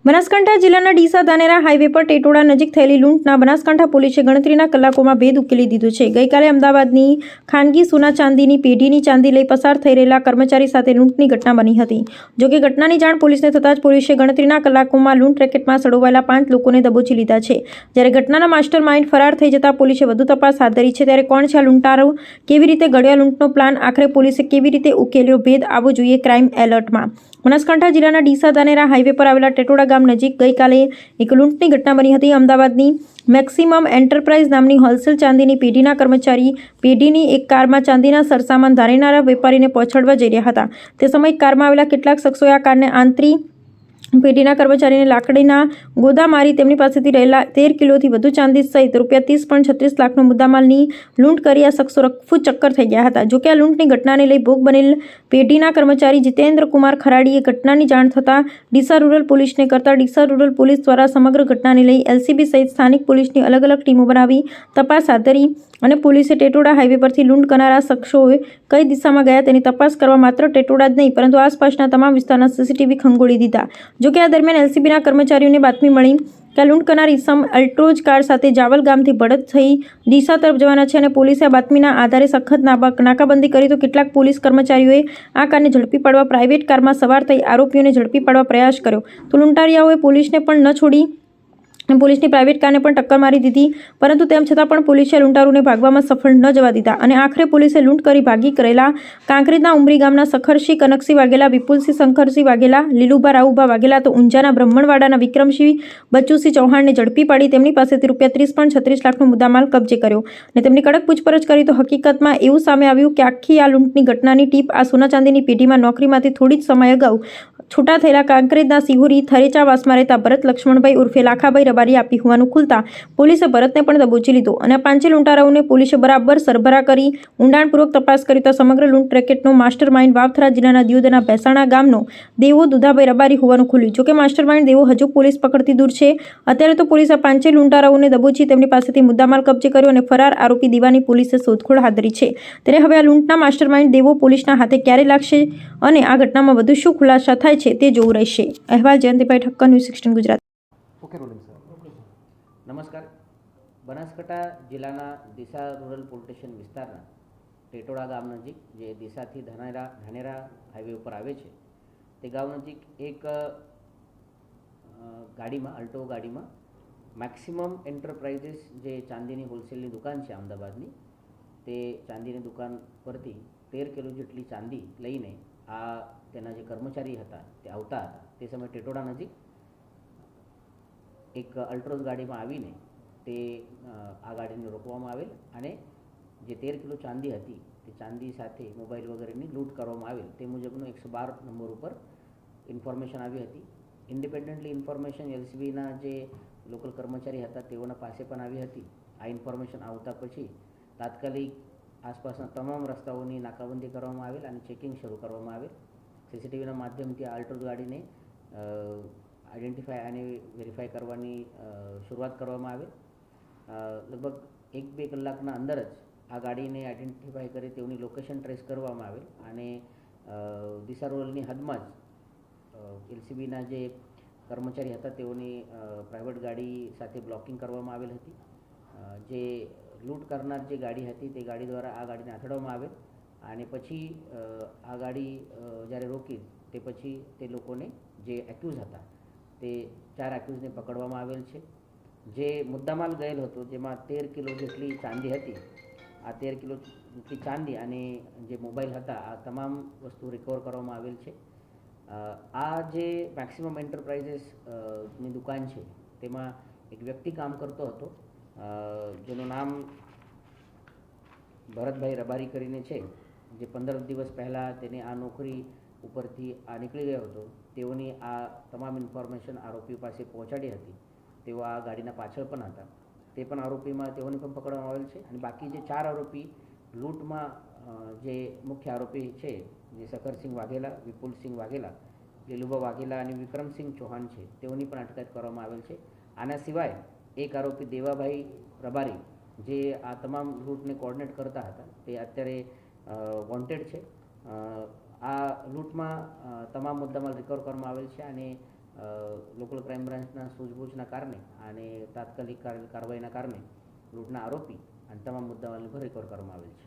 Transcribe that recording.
બનાસકાંઠા જિલ્લાના ડીસા ધાનેરા હાઈવે પર ટેટોડા નજીક થયેલી લૂંટના બનાસકાંઠા પોલીસે ગણતરીના કલાકોમાં ભેદ ઉકેલી દીધો છે। ગઈકાલે અમદાવાદની ખાનગી સોના ચાંદીની પેઢીની ચાંદી લઈ પસાર થઈ રહેલા કર્મચારી સાથે લૂંટની ઘટના બની હતી। જોકે ઘટનાની જાણ પોલીસને થતાં જ પોલીસે ગણતરીના કલાકોમાં લૂંટ રેકેટમાં સડોવાયેલા 5 લોકોને દબોચી લીધા છે। જ્યારે ઘટનાના માસ્ટર માઇન્ડ ફરાર થઈ જતા પોલીસે વધુ તપાસ હાથ ધરી છે। ત્યારે કોણ છે આ લૂંટારો, કેવી રીતે ઘડ્યો લૂંટનો પ્લાન, આખરે પોલીસે કેવી રીતે ઉકેલ્યો ભેદ, આવો જોઈએ ક્રાઇમ એલર્ટમાં। બનાસકાંઠા જિલ્લાના ડીસા ધાનેરા હાઈવે પર આવેલા ટેટોડા ગામ નજીક ગઈકાલે એક લૂંટની ઘટના બની હતી। અમદાવાદની મેક્સિમમ એન્ટરપ્રાઇઝ નામની હોલસેલ ચાંદીની પેઢીના કર્મચારી પેઢીની એક કારમાં ચાંદીના સરસામાન ધાનેરા વેપારીને પહોંચાડવા જઈ રહ્યા હતા। તે સમયે કારમાં આવેલા કેટલાક શખ્સોએ આ કારને આંતરી પેઢીના કર્મચારીને લાકડીના ગોદા મારી તેમની પાસેથી રહેલા 13 કિલોથી વધુ ચાંદી સહિત ₹30.36 લાખનો મુદ્દામાલની લૂંટ કરી આ શખ્સો રફુ ચક્કર થઈ ગયા હતા। જોકે આ લૂંટની ઘટનાને લઈ ભોગ બનેલ પેઢીના કર્મચારી જીતેન્દ્ર કુમાર ખરાડીએ ઘટનાની જાણ થતાં ડીસા રૂરલ પોલીસને કરતા ડીસા રૂરલ પોલીસ દ્વારા સમગ્ર ઘટનાને લઈ એલસીબી સહિત સ્થાનિક પોલીસની અલગ અલગ ટીમો બનાવી તપાસ હાથ ધરી અને પોલીસે ટેટોડા હાઈવે પરથી લૂંટ કરનારા શખ્સોએ કઈ દિશામાં ગયા તેની તપાસ કરવા માત્ર ટેટોડા જ નહીં પરંતુ આસપાસના તમામ વિસ્તારના સીસીટીવી ખંગોળી દીધા। જોકે આ દરમિયાન એલસીબીના કર્મચારીઓને બાતમી મળી કે લૂંટ કરનાર ઇસમ અલ્ટ્રોજ કાર સાથે જાવલ ગામથી બળદ થઈ ડીસા તરફ જવાના છે અને પોલીસે આ બાતમીના આધારે સખત નાકાબંધી કરી તો કેટલાક પોલીસ કર્મચારીઓએ આ કારને ઝડપી પાડવા પ્રાઇવેટ કારમાં સવાર થઈ આરોપીઓને ઝડપી પાડવા પ્રયાસ કર્યો તો લૂંટારિયાઓએ પોલીસને પણ ન છોડી પોલીસની પ્રાઇવેટ કારને પણ ટક્કર મારી દીધી, પરંતુ તેમ છતાં પણ પોલીસે લૂંટારૂને ભાગવામાં સફળ ન જવા દીધા અને આખરે પોલીસે લૂંટ કરી ભાગી કરેલા કાંકરેજના ઉમરી ગામના સખરસિંહ કનકસિંહ વાઘેલા, વિપુલસિંહ શંકરસિંહ વાઘેલા, લીલુભા રાવુભા વાઘેલા તો ઊંઝાના બ્રહ્મણવાડાના વિક્રમસિંહ બચ્ચુસિંહ ચૌહાણને ઝડપી પાડી તેમની પાસેથી ₹30.36 લાખનો મુદ્દામાલ કબજે કર્યો અને તેમની કડક પૂછપરછ કરી તો હકીકતમાં એવું સામે આવ્યું કે આખી આ લૂંટની ઘટનાની ટીપ આ સોના ચાંદીની પેઢીમાં નોકરીમાંથી થોડી જ સમય અગાઉ છૂટા થયેલા કાંકરેજના સિહોરી થરેચાવાસમાં રહેતા ભરત લક્ષ્મણભાઈ ઉર્ફે લાખાભાઈ રબારી આપી હોવાનું ખુલતા પોલીસે ભરતને પણ દબોચી લીધો અને આ 5 લૂંટારાઓને પોલીસે બરાબર સરભરા કરી ઊંડાણપૂર્વક તપાસ કરી તો સમગ્ર લૂંટ રેકેટનો માસ્ટર માઇન્ડ વાવથરા જિલ્લાના દિયોદરના ભેસાણા ગામનો દેવો દુધાભાઈ રબારી હોવાનું ખુલ્યું। જોકે માસ્ટર માઇન્ડ દેવો હજુ પોલીસ પકડતી દૂર છે। અત્યારે તો પોલીસે 5 લૂંટારાઓને દબોચી તેમની પાસેથી મુદ્દામાલ કબજે કર્યો અને ફરાર આરોપી દીવાની પોલીસે શોધખોળ હાથ ધરી છે। ત્યારે હવે આ લૂંટના માસ્ટર માઇન્ડ દેવો પોલીસના હાથે ક્યારે લાગશે અને આ ઘટનામાં વધુ શું ખુલાસા થાય છે તે જોવું રહેશે। અહેવાલ Jayantibhai Thakkar, news 16 Gujarat. Okay rolling sir. નમસ્કાર। બનાસકાંઠા જિલ્લાના ડીસા રૂરલ પોલીસ સ્ટેશન વિસ્તારના ટેટોડા ગામ નજીક જે ડીસાથી ધાનેરા હાઈવે ઉપર આવે છે તે ગામ નજીક એક ગાડીમાં અલ્ટો ગાડીમાં મેક્સિમમ એન્ટરપ્રાઇઝીસ જે ચાંદીની હોલસેલની દુકાન છે અમદાવાદની તે ચાંદીની દુકાન પરથી 13 કિલો જેટલી ચાંદી લઈને આ તેના જે કર્મચારી હતા તે આવતા હતા તે સમયે ટેટોડા નજીક એક અલ્ટ્રોઝ ગાડીમાં આવીને તે આ ગાડીને રોકવામાં આવેલ અને જે 13 કિલો ચાંદી હતી તે ચાંદી સાથે મોબાઈલ વગેરેની લૂંટ કરવામાં આવેલ તે મુજબનો 112 નંબર ઉપર ઇન્ફોર્મેશન આવી હતી। ઇન્ડિપેન્ડન્ટલી ઇન્ફોર્મેશન એલસીબીના જે લોકલ કર્મચારી હતા તેઓના પાસે પણ આવી હતી। આ ઇન્ફોર્મેશન આવતા પછી તાત્કાલિક આસપાસના તમામ રસ્તાઓની નાકાબંધી કરવામાં આવેલ અને ચેકિંગ શરૂ કરવામાં આવેલ। સીસીટીવીના માધ્યમથી આ અલ્ટ્રોઝ ગાડીને આઈડેન્ટિફાઈ અને વેરીફાઈ કરવાની શરૂઆત કરવામાં આવે। લગભગ 1-2 કલાકના અંદર જ આ ગાડીને આઈડેન્ટિફાઈ કરી તેઓની લોકેશન ટ્રેસ કરવામાં આવે અને ડીસા રૂરલની હદમાં જ એલસીબીના જે કર્મચારી હતા તેઓની પ્રાઇવેટ ગાડી સાથે બ્લોકિંગ કરવામાં આવેલ હતી। જે લૂંટ કરનાર જે ગાડી હતી તે ગાડી દ્વારા આ ગાડીને અથડાવવામાં આવે અને પછી આ ગાડી જ્યારે રોકી તે પછી તે લોકોને જે એક્યુઝ હતા તે 4 એક્યુઝને પકડવામાં આવેલ છે। જે મુદ્દામાલ ગયેલ હતો જેમાં 13 કિલો જેટલી ચાંદી હતી, આ 13 કિલો જેટલી ચાંદી અને જે મોબાઈલ હતા આ તમામ વસ્તુ રિકવર કરવામાં આવેલ છે। આ જે મેક્સિમમ એન્ટરપ્રાઇઝીસ ની દુકાન છે તેમાં એક વ્યક્તિ કામ કરતો હતો જેનું નામ ભરતભાઈ રબારી કરીને છે, જે 15 દિવસ પહેલાં તેને આ નોકરી ઉપરથી આ નીકળી ગયો હતો। તેઓની આ તમામ ઇન્ફોર્મેશન આરોપીઓ પાસે પહોંચાડી હતી। તેઓ આ ગાડીના પાછળ પણ હતા, તે પણ આરોપીમાં તેઓને પણ પકડવામાં આવેલ છે અને બાકી જે 4 આરોપી લૂંટમાં જે મુખ્ય આરોપી છે જે સખરસિંહ વાઘેલા, વિપુલસિંહ વાઘેલા, લીલુભા વાઘેલા અને વિક્રમસિંહ ચૌહાણ છે તેઓની પણ અટકાયત કરવામાં આવેલ છે। આના સિવાય એક આરોપી દેવાભાઈ રબારી જે આ તમામ લૂંટને કોર્ડિનેટ કરતા હતા તે અત્યારે વોન્ટેડ છે। આ લૂંટમાં તમામ મુદ્દામાલ રિકવર કરવામાં આવેલ છે અને લોકલ ક્રાઇમ બ્રાન્ચના સૂઝબૂછના કારણે અને તાત્કાલિક કાર્યવાહીના કારણે લૂંટના આરોપી અને તમામ મુદ્દાઓને રિકવર કરવામાં આવેલ છે.